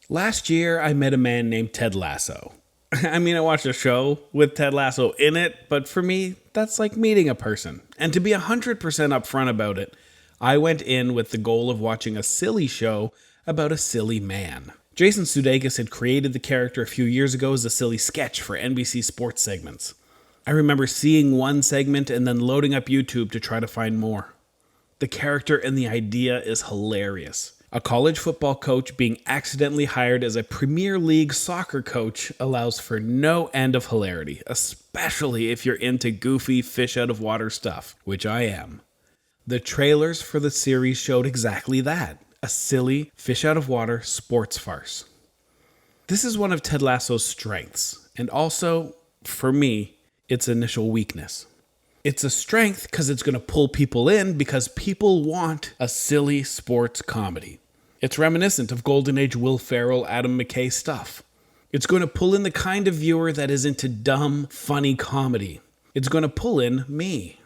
Last year, I met a man named Ted Lasso. I mean, I watched a show with Ted Lasso in it, but for me, that's like meeting a person. And to be 100% upfront about it, I went in with the goal of watching a silly show about a silly man. Jason Sudeikis had created the character a few years ago as a silly sketch for NBC Sports segments. I remember seeing one segment and then loading up YouTube to try to find more. The character and the idea is hilarious. A college football coach being accidentally hired as a Premier League soccer coach allows for no end of hilarity, especially if you're into goofy fish out of water stuff, which I am. The trailers for the series showed exactly that, a silly fish out of water sports farce. This is one of Ted Lasso's strengths, and also, for me, its initial weakness. It's a strength because it's going to pull people in because people want a silly sports comedy. It's reminiscent of Golden Age Will Ferrell, Adam McKay stuff. It's going to pull in the kind of viewer that is into dumb, funny comedy. It's going to pull in me.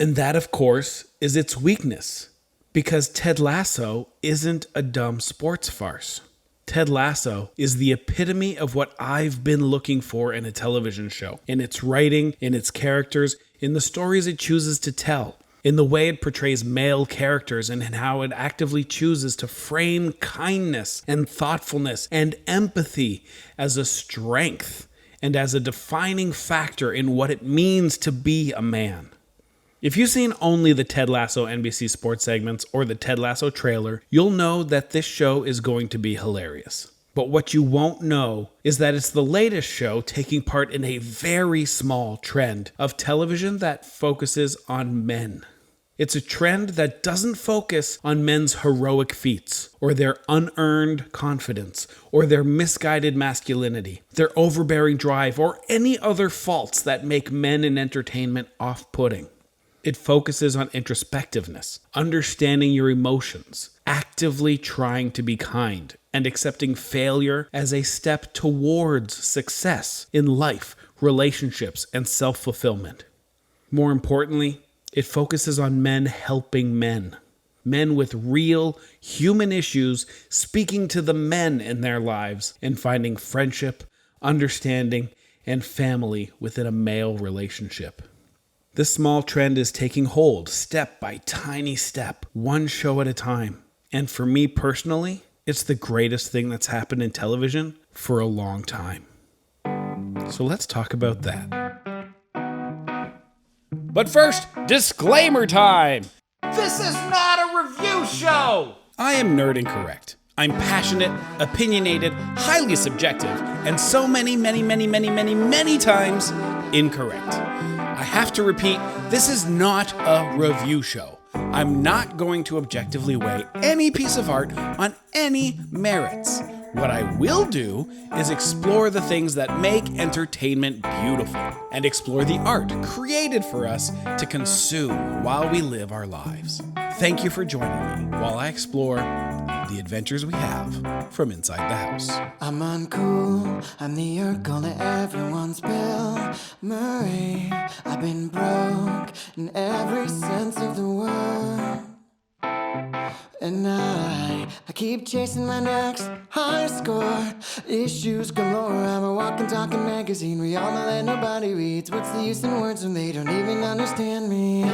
And that, of course, is its weakness. Because Ted Lasso isn't a dumb sports farce. Ted Lasso is the epitome of what I've been looking for in a television show. In its writing, in its characters, in the stories it chooses to tell, in the way it portrays male characters, and in how it actively chooses to frame kindness and thoughtfulness and empathy as a strength and as a defining factor in what it means to be a man. If you've seen only the Ted Lasso NBC Sports segments or the Ted Lasso trailer, you'll know that this show is going to be hilarious. But what you won't know is that it's the latest show taking part in a very small trend of television that focuses on men. It's a trend that doesn't focus on men's heroic feats, or their unearned confidence, or their misguided masculinity, their overbearing drive, or any other faults that make men in entertainment off-putting. It focuses on introspectiveness, understanding your emotions, actively trying to be kind, and accepting failure as a step towards success in life, relationships, and self-fulfillment. More importantly, it focuses on men helping men. Men with real human issues speaking to the men in their lives and finding friendship, understanding, and family within a male relationship. This small trend is taking hold, step by tiny step, one show at a time. And for me personally, it's the greatest thing that's happened in television for a long time. So let's talk about that. But first, disclaimer time! This is not a review show! I am nerd incorrect. I'm passionate, opinionated, highly subjective, and so many times incorrect. I have to repeat, this is not a review show. I'm not going to objectively weigh any piece of art on any merits. What I will do is explore the things that make entertainment beautiful and explore the art created for us to consume while we live our lives. Thank you for joining me while I explore the adventures we have from inside the house. I'm uncool, I'm the Urkel to everyone's Bill Murray. I've been broke in every sense of the word. And I keep chasing my next high score. Issues galore, I'm a walking, talking magazine. We all know that nobody reads. What's the use in words when they don't even understand me?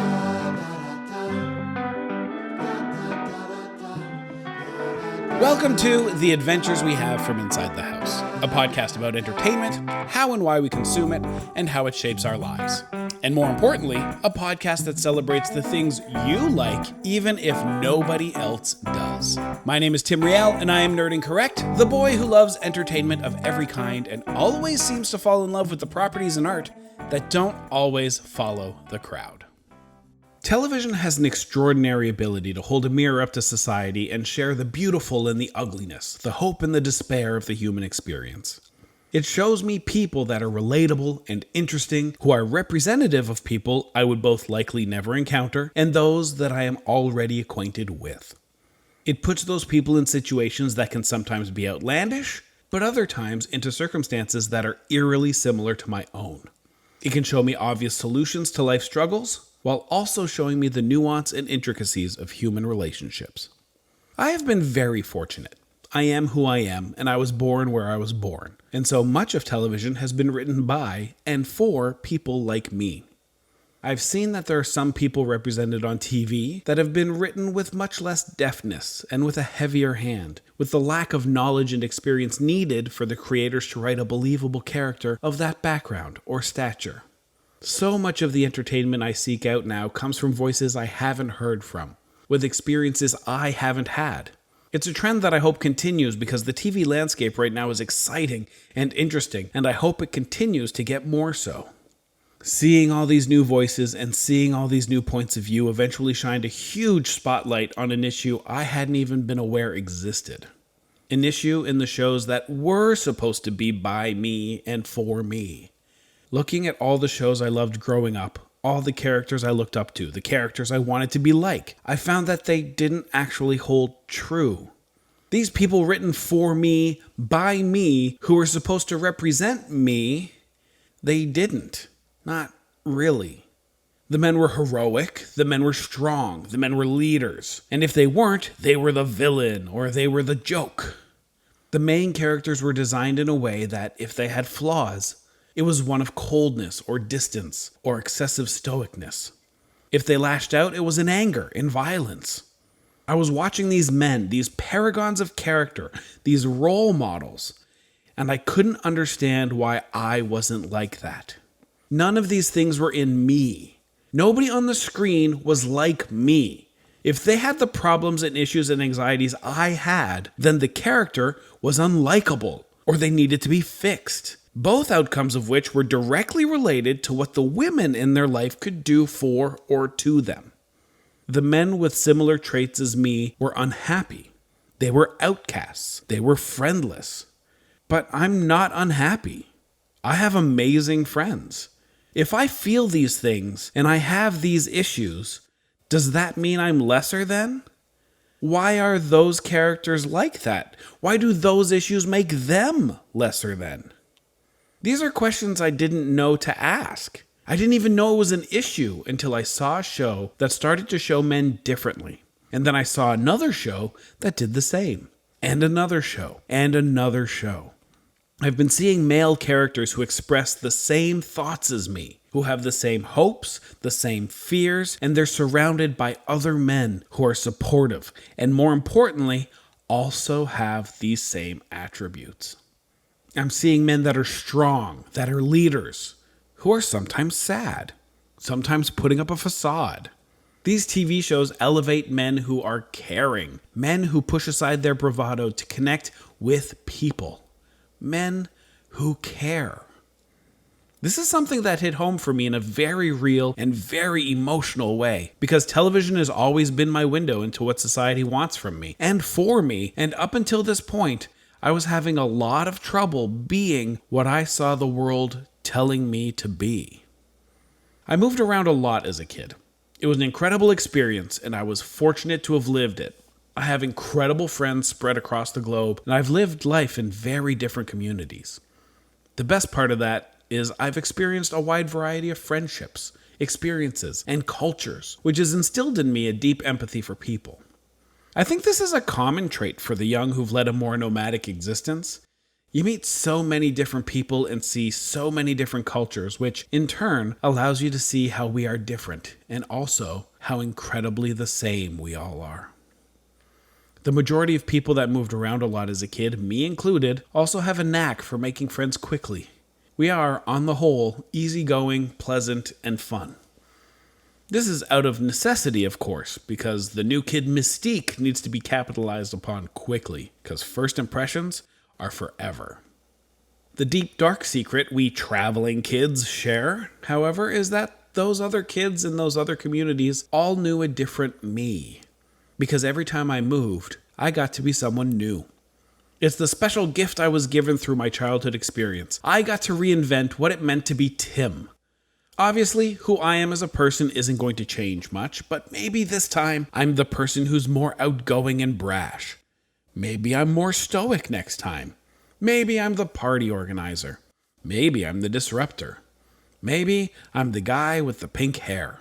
Welcome to The Adventures We Have from Inside the House, a podcast about entertainment, how and why we consume it, and how it shapes our lives. And more importantly, a podcast that celebrates the things you like, even if nobody else does. My name is Tim Riel, and I am Nerd Incorrect, the boy who loves entertainment of every kind and always seems to fall in love with the properties in art that don't always follow the crowd. Television has an extraordinary ability to hold a mirror up to society and share the beautiful and the ugliness, the hope and the despair of the human experience. It shows me people that are relatable and interesting, who are representative of people I would both likely never encounter and those that I am already acquainted with. It puts those people in situations that can sometimes be outlandish, but other times into circumstances that are eerily similar to my own. It can show me obvious solutions to life struggles, while also showing me the nuance and intricacies of human relationships. I have been very fortunate. I am who I am, and I was born where I was born. And so much of television has been written by and for people like me. I've seen that there are some people represented on TV that have been written with much less deftness and with a heavier hand, with the lack of knowledge and experience needed for the creators to write a believable character of that background or stature. So much of the entertainment I seek out now comes from voices I haven't heard from, with experiences I haven't had. It's a trend that I hope continues because the TV landscape right now is exciting and interesting, and I hope it continues to get more so. Seeing all these new voices and seeing all these new points of view eventually shined a huge spotlight on an issue I hadn't even been aware existed. An issue in the shows that were supposed to be by me and for me. Looking at all the shows I loved growing up, all the characters I looked up to, the characters I wanted to be like, I found that they didn't actually hold true. These people written for me, by me, who were supposed to represent me, they didn't. Not really. The men were heroic, the men were strong, the men were leaders. And if they weren't, they were the villain or they were the joke. The main characters were designed in a way that, if they had flaws, it was one of coldness or distance or excessive stoicness. If they lashed out, it was in anger, in violence. I was watching these men, these paragons of character, these role models, and I couldn't understand why I wasn't like that. None of these things were in me. Nobody on the screen was like me. If they had the problems and issues and anxieties I had, then the character was unlikable, or they needed to be fixed. Both outcomes of which were directly related to what the women in their life could do for or to them. The men with similar traits as me were unhappy. They were outcasts. They were friendless. But I'm not unhappy. I have amazing friends. If I feel these things and I have these issues, does that mean I'm lesser than? Why are those characters like that? Why do those issues make them lesser than? These are questions I didn't know to ask. I didn't even know it was an issue until I saw a show that started to show men differently. And then I saw another show that did the same. And another show. And another show. I've been seeing male characters who express the same thoughts as me, who have the same hopes, the same fears, and they're surrounded by other men who are supportive, and more importantly, also have these same attributes. I'm seeing men that are strong, that are leaders, who are sometimes sad, sometimes putting up a facade. These TV shows elevate men who are caring, men who push aside their bravado to connect with people. Men who care. This is something that hit home for me in a very real and very emotional way, because television has always been my window into what society wants from me and for me, and up until this point, I was having a lot of trouble being what I saw the world telling me to be. I moved around a lot as a kid. It was an incredible experience, and I was fortunate to have lived it. I have incredible friends spread across the globe, and I've lived life in very different communities. The best part of that is I've experienced a wide variety of friendships, experiences, and cultures, which has instilled in me a deep empathy for people. I think this is a common trait for the young who've led a more nomadic existence. You meet so many different people and see so many different cultures, which in turn allows you to see how we are different, and also how incredibly the same we all are. The majority of people that moved around a lot as a kid, me included, also have a knack for making friends quickly. We are, on the whole, easygoing, pleasant, and fun. This is out of necessity, of course, because the new kid mystique needs to be capitalized upon quickly, because first impressions are forever. The deep, dark secret we traveling kids share, however, is that those other kids in those other communities all knew a different me. Because every time I moved, I got to be someone new. It's the special gift I was given through my childhood experience. I got to reinvent what it meant to be Tim. Obviously, who I am as a person isn't going to change much, but maybe this time I'm the person who's more outgoing and brash. Maybe I'm more stoic next time. Maybe I'm the party organizer. Maybe I'm the disruptor. Maybe I'm the guy with the pink hair.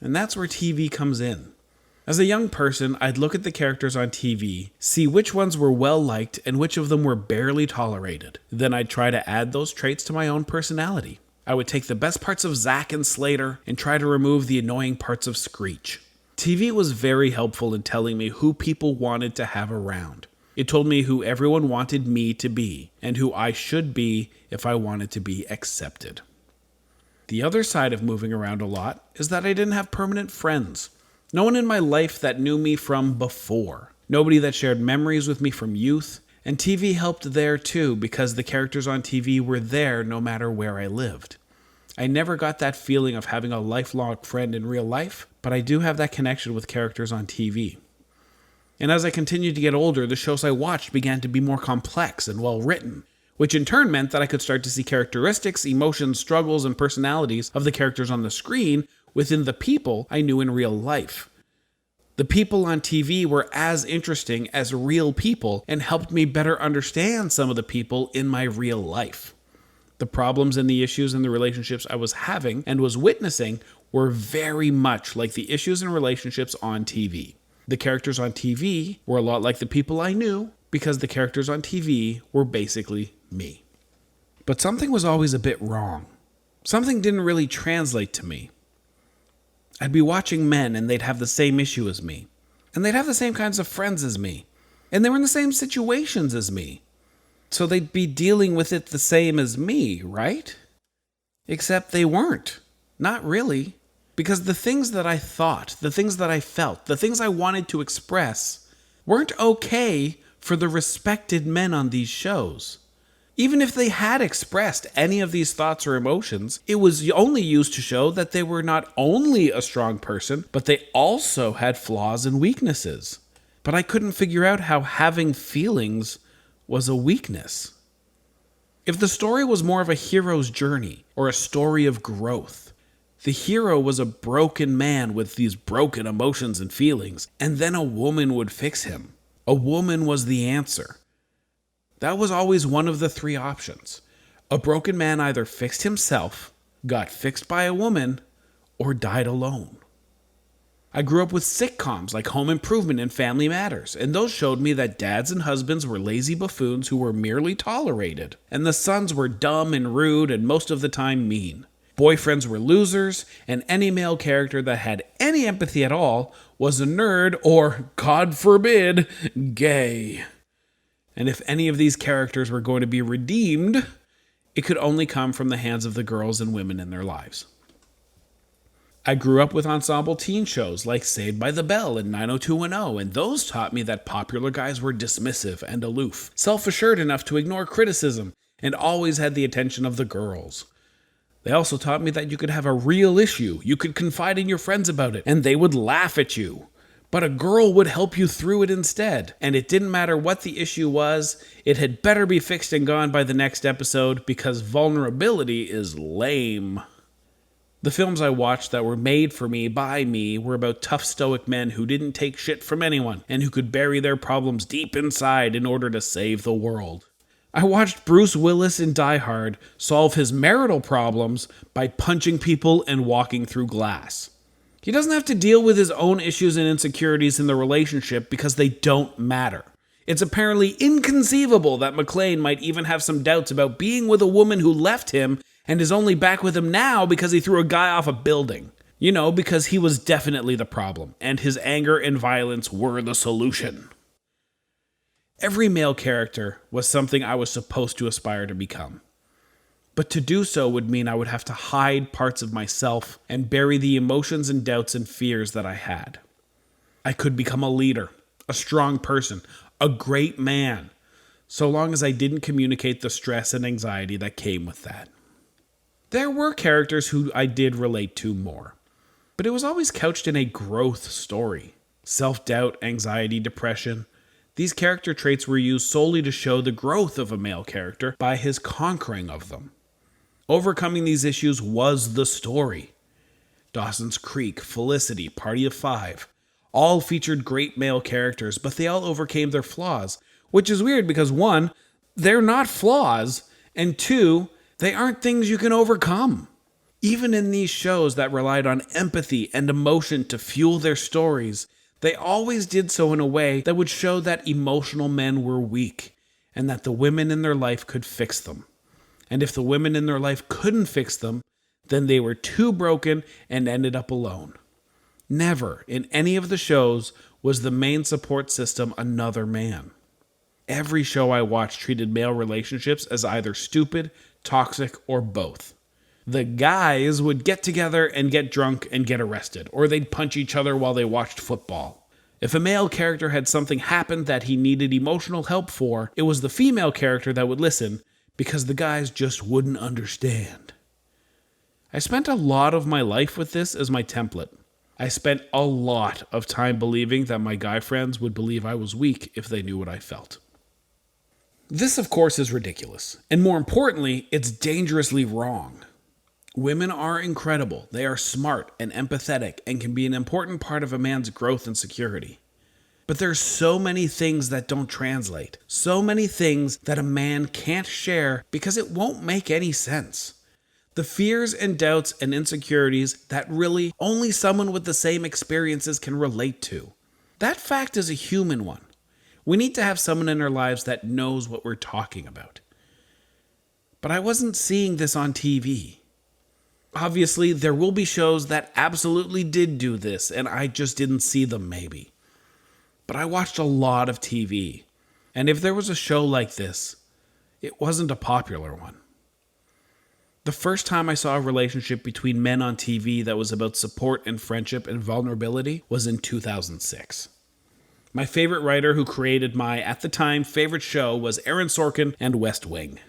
And that's where TV comes in. As a young person, I'd look at the characters on TV, see which ones were well liked and which of them were barely tolerated. Then I'd try to add those traits to my own personality. I would take the best parts of Zack and Slater and try to remove the annoying parts of Screech. TV was very helpful in telling me who people wanted to have around. It told me who everyone wanted me to be, and who I should be if I wanted to be accepted. The other side of moving around a lot is that I didn't have permanent friends. No one in my life that knew me from before. Nobody that shared memories with me from youth. And TV helped there too, because the characters on TV were there no matter where I lived. I never got that feeling of having a lifelong friend in real life, but I do have that connection with characters on TV. And as I continued to get older, the shows I watched began to be more complex and well written, which in turn meant that I could start to see characteristics, emotions, struggles, and personalities of the characters on the screen within the people I knew in real life. The people on TV were as interesting as real people and helped me better understand some of the people in my real life. The problems and the issues in the relationships I was having and was witnessing were very much like the issues and relationships on TV. The characters on TV were a lot like the people I knew because the characters on TV were basically me. But something was always a bit wrong. Something didn't really translate to me. I'd be watching men and they'd have the same issue as me. And they'd have the same kinds of friends as me. And they were in the same situations as me. So they'd be dealing with it the same as me, right? Except they weren't. Not really. Because the things that I thought, the things that I felt, the things I wanted to express weren't okay for the respected men on these shows. Even if they had expressed any of these thoughts or emotions, it was only used to show that they were not only a strong person, but they also had flaws and weaknesses. But I couldn't figure out how having feelings was a weakness. If the story was more of a hero's journey or a story of growth, the hero was a broken man with these broken emotions and feelings, and then a woman would fix him. A woman was the answer. That was always one of the three options. A broken man either fixed himself, got fixed by a woman, or died alone. I grew up with sitcoms like Home Improvement and Family Matters, and those showed me that dads and husbands were lazy buffoons who were merely tolerated, and the sons were dumb and rude and most of the time mean. Boyfriends were losers, and any male character that had any empathy at all was a nerd or, God forbid, gay. And if any of these characters were going to be redeemed, it could only come from the hands of the girls and women in their lives. I grew up with ensemble teen shows like Saved by the Bell and 90210, and those taught me that popular guys were dismissive and aloof, self-assured enough to ignore criticism, and always had the attention of the girls. They also taught me that you could have a real issue, you could confide in your friends about it, and they would laugh at you. But a girl would help you through it instead, and it didn't matter what the issue was, it had better be fixed and gone by the next episode because vulnerability is lame. The films I watched that were made for me by me were about tough stoic men who didn't take shit from anyone and who could bury their problems deep inside in order to save the world. I watched Bruce Willis in Die Hard solve his marital problems by punching people and walking through glass. He doesn't have to deal with his own issues and insecurities in the relationship because they don't matter. It's apparently inconceivable that McClane might even have some doubts about being with a woman who left him and is only back with him now because he threw a guy off a building. You know, because he was definitely the problem, and his anger and violence were the solution. Every male character was something I was supposed to aspire to become. But to do so would mean I would have to hide parts of myself and bury the emotions and doubts and fears that I had. I could become a leader, a strong person, a great man, so long as I didn't communicate the stress and anxiety that came with that. There were characters who I did relate to more, but it was always couched in a growth story. Self-doubt, anxiety, depression. These character traits were used solely to show the growth of a male character by his conquering of them. Overcoming these issues was the story. Dawson's Creek, Felicity, Party of Five, all featured great male characters, but they all overcame their flaws, which is weird because 1, they're not flaws, and 2, they aren't things you can overcome. Even in these shows that relied on empathy and emotion to fuel their stories, They always did so in a way that would show that emotional men were weak and that the women in their life could fix them. And if the women in their life couldn't fix them, then they were too broken and ended up alone. Never in any of the shows was the main support system another man. Every show I watched treated male relationships as either stupid, toxic, or both. The guys would get together and get drunk and get arrested, or they'd punch each other while they watched football. If a male character had something happen that he needed emotional help for, it was the female character that would listen because the guys just wouldn't understand. I spent a lot of my life with this as my template. I spent a lot of time believing that my guy friends would believe I was weak if they knew what I felt. This, of course, is ridiculous, and more importantly, it's dangerously wrong. Women are incredible. They are smart and empathetic and can be an important part of a man's growth and security. But there's so many things that don't translate. So many things that a man can't share because it won't make any sense. The fears and doubts and insecurities that really only someone with the same experiences can relate to. That fact is a human one. We need to have someone in our lives that knows what we're talking about. But I wasn't seeing this on TV. Obviously, there will be shows that absolutely did do this, and I just didn't see them maybe. But I watched a lot of TV, and if there was a show like this, it wasn't a popular one. The first time I saw a relationship between men on TV that was about support and friendship and vulnerability was in 2006. My favorite writer who created my, at the time, favorite show was Aaron Sorkin and West Wing.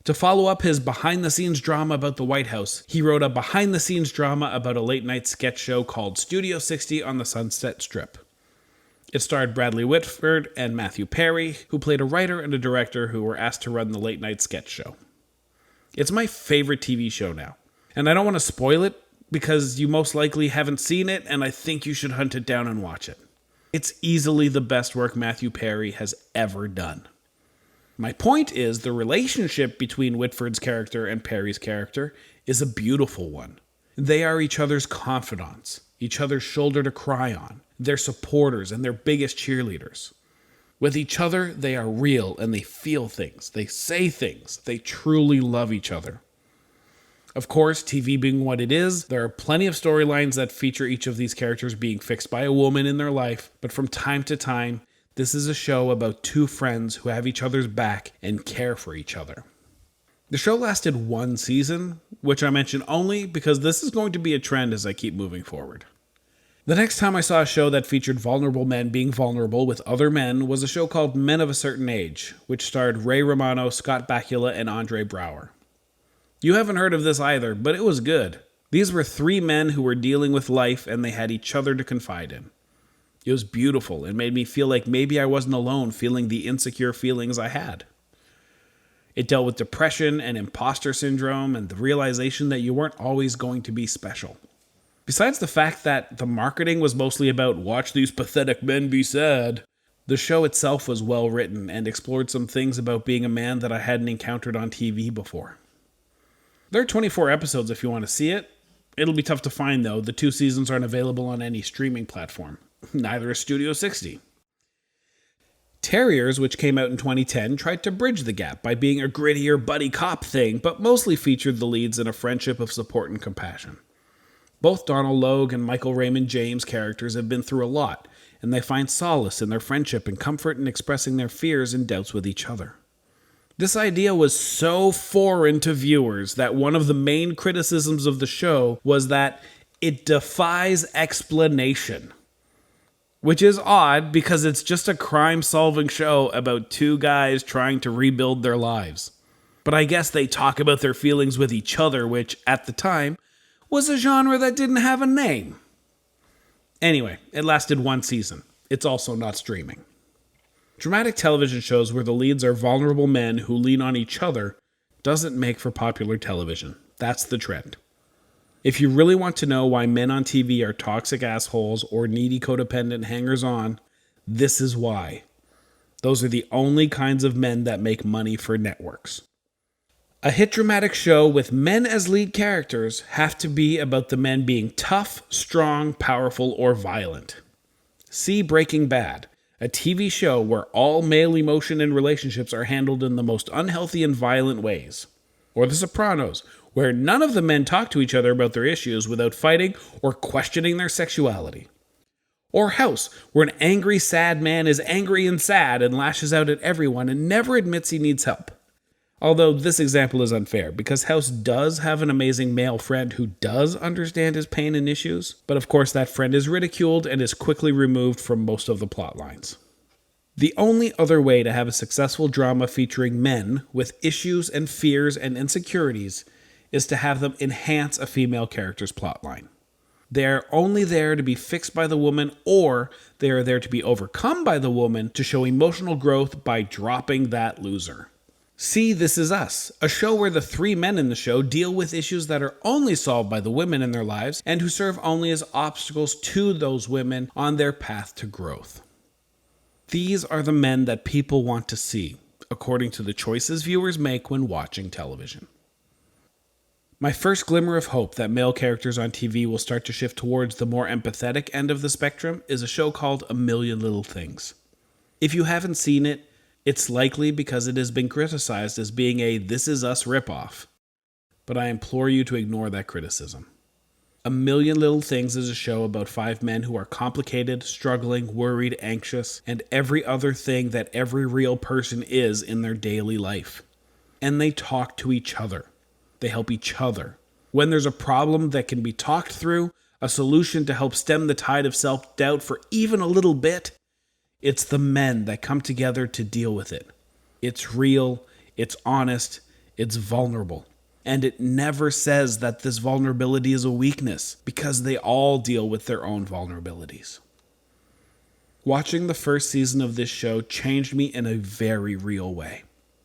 To follow up his behind-the-scenes drama about the White House, he wrote a behind-the-scenes drama about a late-night sketch show called Studio 60 on the Sunset Strip. It starred Bradley Whitford and Matthew Perry, who played a writer and a director who were asked to run the late-night sketch show. It's my favorite TV show now, and I don't want to spoil it because you most likely haven't seen it, and I think you should hunt it down and watch it. It's easily the best work Matthew Perry has ever done. My point is, the relationship between Whitford's character and Perry's character is a beautiful one. They are each other's confidants, each other's shoulder to cry on, their supporters and their biggest cheerleaders. With each other, they are real and they feel things, they say things, they truly love each other. Of course, TV being what it is, there are plenty of storylines that feature each of these characters being fixed by a woman in their life, but from time to time, this is a show about two friends who have each other's back and care for each other. The show lasted one season, which I mention only because this is going to be a trend as I keep moving forward. The next time I saw a show that featured vulnerable men being vulnerable with other men was a show called Men of a Certain Age, which starred Ray Romano, Scott Bakula, and Andre Braugher. You haven't heard of this either, but it was good. These were three men who were dealing with life and they had each other to confide in. It was beautiful and made me feel like maybe I wasn't alone feeling the insecure feelings I had. It dealt with depression and imposter syndrome and the realization that you weren't always going to be special. Besides the fact that the marketing was mostly about watch these pathetic men be sad, the show itself was well written and explored some things about being a man that I hadn't encountered on TV before. There are 24 episodes if you want to see it. It'll be tough to find though. The 2 seasons aren't available on any streaming platform. Neither is Studio 60. Terriers, which came out in 2010, tried to bridge the gap by being a grittier buddy cop thing, but mostly featured the leads in a friendship of support and compassion. Both Donald Logue and Michael Raymond James characters have been through a lot, and they find solace in their friendship and comfort in expressing their fears and doubts with each other. This idea was so foreign to viewers that one of the main criticisms of the show was that it defies explanation. Which is odd because it's just a crime-solving show about two guys trying to rebuild their lives. But I guess they talk about their feelings with each other, which, at the time, was a genre that didn't have a name. Anyway, it lasted 1 season. It's also not streaming. Dramatic television shows where the leads are vulnerable men who lean on each other doesn't make for popular television. That's the trend. If you really want to know why men on TV are toxic assholes or needy codependent hangers-on, this is why. Those are the only kinds of men that make money for networks. A hit dramatic show with men as lead characters have to be about the men being tough, strong, powerful, or violent. See Breaking Bad, a TV show where all male emotion and relationships are handled in the most unhealthy and violent ways. Or The Sopranos, where none of the men talk to each other about their issues without fighting or questioning their sexuality. Or House, where an angry, sad man is angry and sad and lashes out at everyone and never admits he needs help. Although this example is unfair, because House does have an amazing male friend who does understand his pain and issues, but of course that friend is ridiculed and is quickly removed from most of the plot lines. The only other way to have a successful drama featuring men with issues and fears and insecurities is to have them enhance a female character's plotline. They are only there to be fixed by the woman, or they are there to be overcome by the woman to show emotional growth by dropping that loser. See This Is Us, a show where the three men in the show deal with issues that are only solved by the women in their lives and who serve only as obstacles to those women on their path to growth. These are the men that people want to see, according to the choices viewers make when watching television. My first glimmer of hope that male characters on TV will start to shift towards the more empathetic end of the spectrum is a show called A Million Little Things. If you haven't seen it, it's likely because it has been criticized as being a This Is Us ripoff. But I implore you to ignore that criticism. A Million Little Things is a show about 5 men who are complicated, struggling, worried, anxious, and every other thing that every real person is in their daily life. And they talk to each other. They help each other. When there's a problem that can be talked through, a solution to help stem the tide of self-doubt for even a little bit, it's the men that come together to deal with it. It's real, it's honest, it's vulnerable. And it never says that this vulnerability is a weakness, because they all deal with their own vulnerabilities. Watching the first season of this show changed me in a very real way.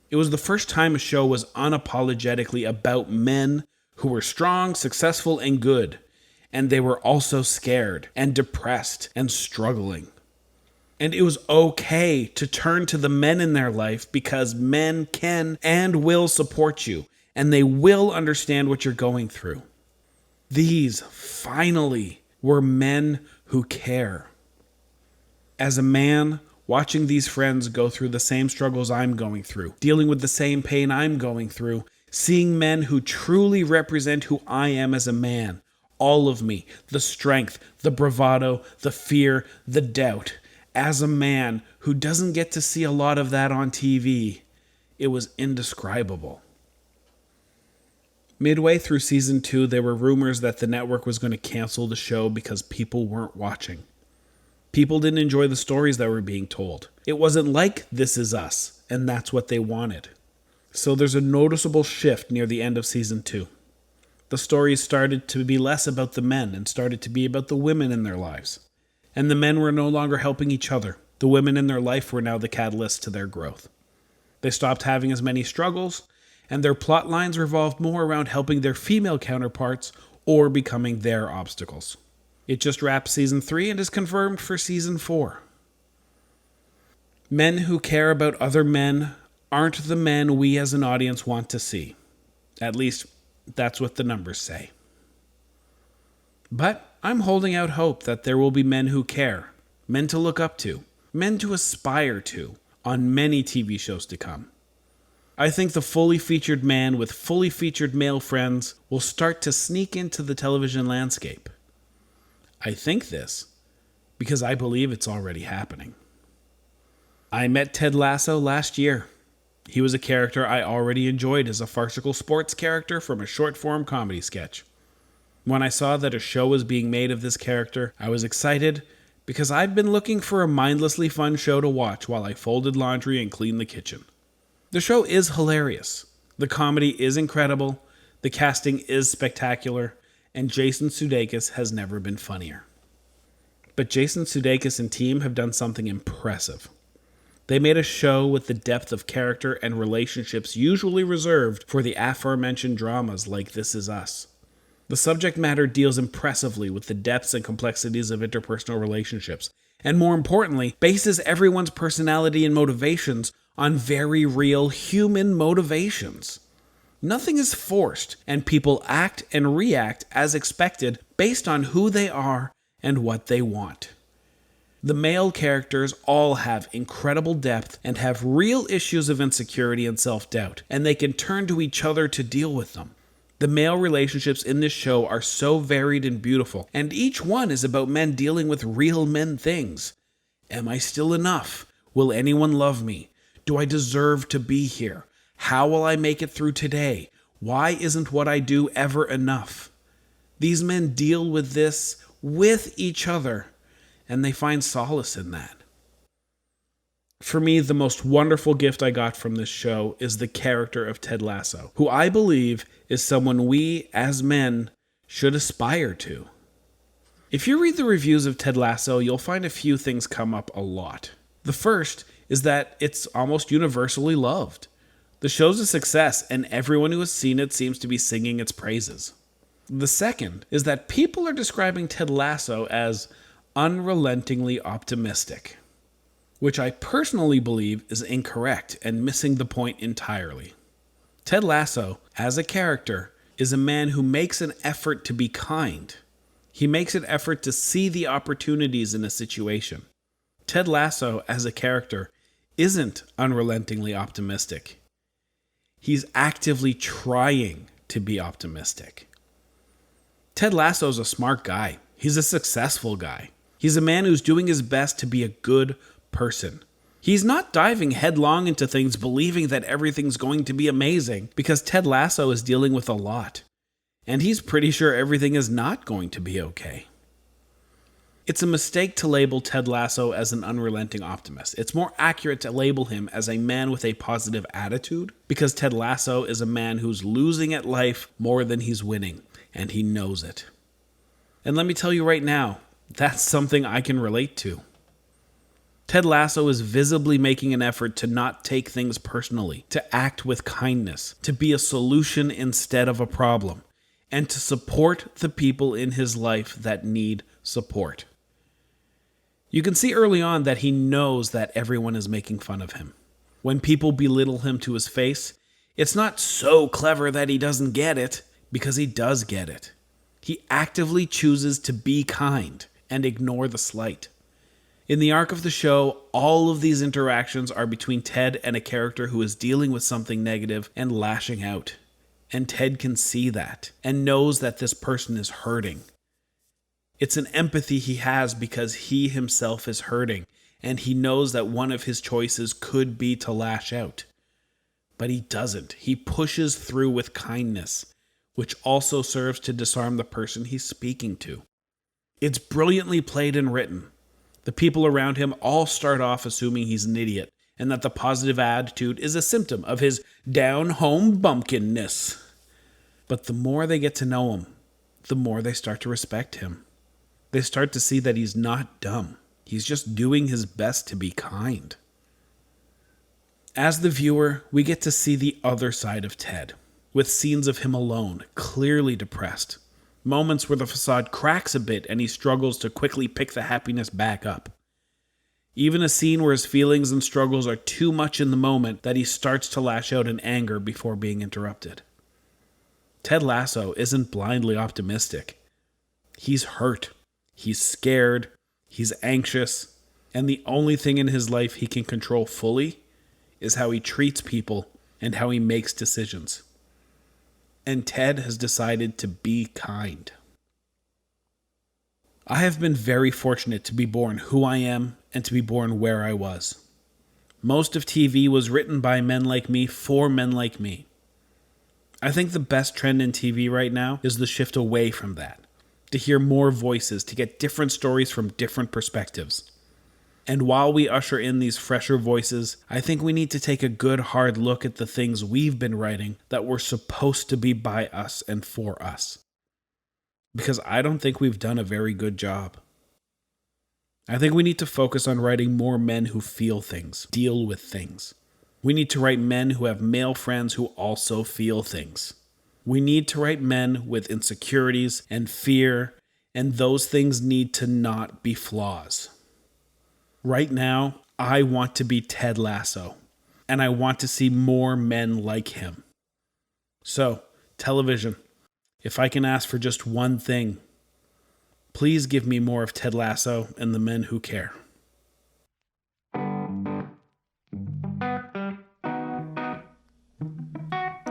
It was the first time a show was unapologetically about men who were strong, successful, and good, and they were also scared and depressed and struggling. And it was okay to turn to the men in their life because men can and will support you, and they will understand what you're going through. These, finally, were men who care. As a man, watching these friends go through the same struggles I'm going through, dealing with the same pain I'm going through, seeing men who truly represent who I am as a man, all of me, the strength, the bravado, the fear, the doubt, as a man who doesn't get to see a lot of that on TV, it was indescribable. Midway through season 2, there were rumors that the network was going to cancel the show because people weren't watching. People didn't enjoy the stories that were being told. It wasn't like This Is Us, and that's what they wanted. So there's a noticeable shift near the end of season 2. The stories started to be less about the men and started to be about the women in their lives. And the men were no longer helping each other. The women in their life were now the catalyst to their growth. They stopped having as many struggles, and their plot lines revolved more around helping their female counterparts or becoming their obstacles. It just wrapped season 3 and is confirmed for season 4. Men who care about other men aren't the men we as an audience want to see. At least, that's what the numbers say. But I'm holding out hope that there will be men who care, men to look up to, men to aspire to, on many TV shows to come. I think the fully featured man with fully featured male friends will start to sneak into the television landscape. I think this because I believe it's already happening. I met Ted Lasso last year. He was a character I already enjoyed as a farcical sports character from a short-form comedy sketch. When I saw that a show was being made of this character, I was excited because I've been looking for a mindlessly fun show to watch while I folded laundry and cleaned the kitchen. The show is hilarious. The comedy is incredible, the casting is spectacular, and Jason Sudeikis has never been funnier. But Jason Sudeikis and team have done something impressive. They made a show with the depth of character and relationships usually reserved for the aforementioned dramas like This Is Us. The subject matter deals impressively with the depths and complexities of interpersonal relationships, and more importantly, bases everyone's personality and motivations on very real human motivations. Nothing is forced, and people act and react as expected based on who they are and what they want. The male characters all have incredible depth and have real issues of insecurity and self-doubt, and they can turn to each other to deal with them. The male relationships in this show are so varied and beautiful, and each one is about men dealing with real men things. Am I still enough? Will anyone love me? Do I deserve to be here? How will I make it through today? Why isn't what I do ever enough? These men deal with this with each other, and they find solace in that. For me, the most wonderful gift I got from this show is the character of Ted Lasso, who I believe is someone we, as men, should aspire to. If you read the reviews of Ted Lasso, you'll find a few things come up a lot. The first is that it's almost universally loved. The show's a success, and everyone who has seen it seems to be singing its praises. The second is that people are describing Ted Lasso as unrelentingly optimistic, which I personally believe is incorrect and missing the point entirely. Ted Lasso, as a character, is a man who makes an effort to be kind. He makes an effort to see the opportunities in a situation. Ted Lasso, as a character, isn't unrelentingly optimistic. He's actively trying to be optimistic. Ted Lasso's a smart guy. He's a successful guy. He's a man who's doing his best to be a good person. He's not diving headlong into things believing that everything's going to be amazing, because Ted Lasso is dealing with a lot. And he's pretty sure everything is not going to be okay. It's a mistake to label Ted Lasso as an unrelenting optimist. It's more accurate to label him as a man with a positive attitude, because Ted Lasso is a man who's losing at life more than he's winning, and he knows it. And let me tell you right now, that's something I can relate to. Ted Lasso is visibly making an effort to not take things personally, to act with kindness, to be a solution instead of a problem, and to support the people in his life that need support. You can see early on that he knows that everyone is making fun of him. When people belittle him to his face, it's not so clever that he doesn't get it, because he does get it. He actively chooses to be kind and ignore the slight. In the arc of the show, all of these interactions are between Ted and a character who is dealing with something negative and lashing out. And Ted can see that and knows that this person is hurting. It's an empathy he has because he himself is hurting, and he knows that one of his choices could be to lash out. But he doesn't. He pushes through with kindness, which also serves to disarm the person he's speaking to. It's brilliantly played and written. The people around him all start off assuming he's an idiot, and that the positive attitude is a symptom of his down-home bumpkinness. But the more they get to know him, the more they start to respect him. They start to see that he's not dumb. He's just doing his best to be kind. As the viewer, we get to see the other side of Ted, with scenes of him alone, clearly depressed. Moments where the facade cracks a bit and he struggles to quickly pick the happiness back up. Even a scene where his feelings and struggles are too much in the moment that he starts to lash out in anger before being interrupted. Ted Lasso isn't blindly optimistic. He's hurt. He's scared. He's anxious. And the only thing in his life he can control fully is how he treats people and how he makes decisions. And Ted has decided to be kind. I have been very fortunate to be born who I am and to be born where I was. Most of TV was written by men like me for men like me. I think the best trend in TV right now is the shift away from that, to hear more voices, to get different stories from different perspectives. And while we usher in these fresher voices, I think we need to take a good hard look at the things we've been writing that were supposed to be by us and for us. Because I don't think we've done a very good job. I think we need to focus on writing more men who feel things, deal with things. We need to write men who have male friends who also feel things. We need to write men with insecurities and fear, and those things need to not be flaws. Right now, I want to be Ted Lasso, and I want to see more men like him. So, television, if I can ask for just one thing, please give me more of Ted Lasso and the men who care.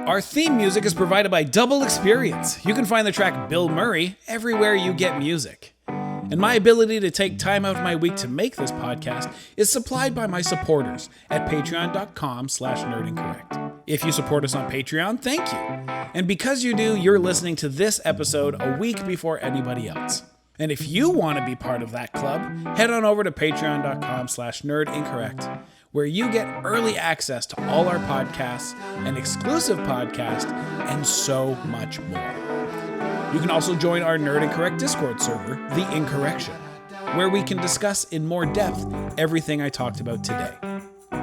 Our theme music is provided by Double Experience. You can find the track Bill Murray everywhere you get music. And my ability to take time out of my week to make this podcast is supplied by my supporters at patreon.com/nerdincorrect. If you support us on Patreon, thank you. And because you do, you're listening to this episode a week before anybody else. And if you want to be part of that club, head on over to patreon.com/nerdincorrect, where you get early access to all our podcasts, an exclusive podcast, and so much more. You can also join our Nerd Incorrect Discord server, The Incorrection, where we can discuss in more depth everything I talked about today.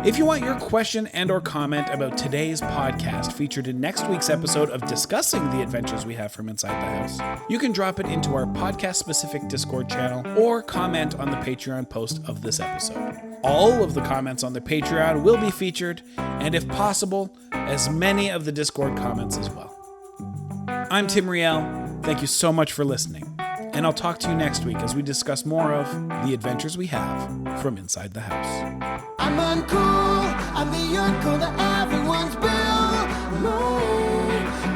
If you want your question and or comment about today's podcast featured in next week's episode of discussing the adventures we have from inside the house, you can drop it into our podcast-specific Discord channel or comment on the Patreon post of this episode. All of the comments on the Patreon will be featured, and if possible, as many of the Discord comments as well. I'm Tim Riel. Thank you so much for listening, and I'll talk to you next week as we discuss more of the adventures we have from inside the house. I'm uncool, I'm the uncle that everyone's built,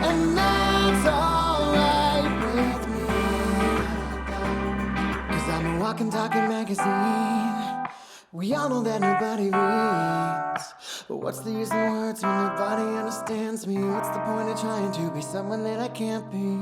and that's alright with me. 'Cause I'm a walking, talking magazine. We all know that nobody reads, but what's the use in words when nobody understands me? What's the point of trying to be someone that I can't be?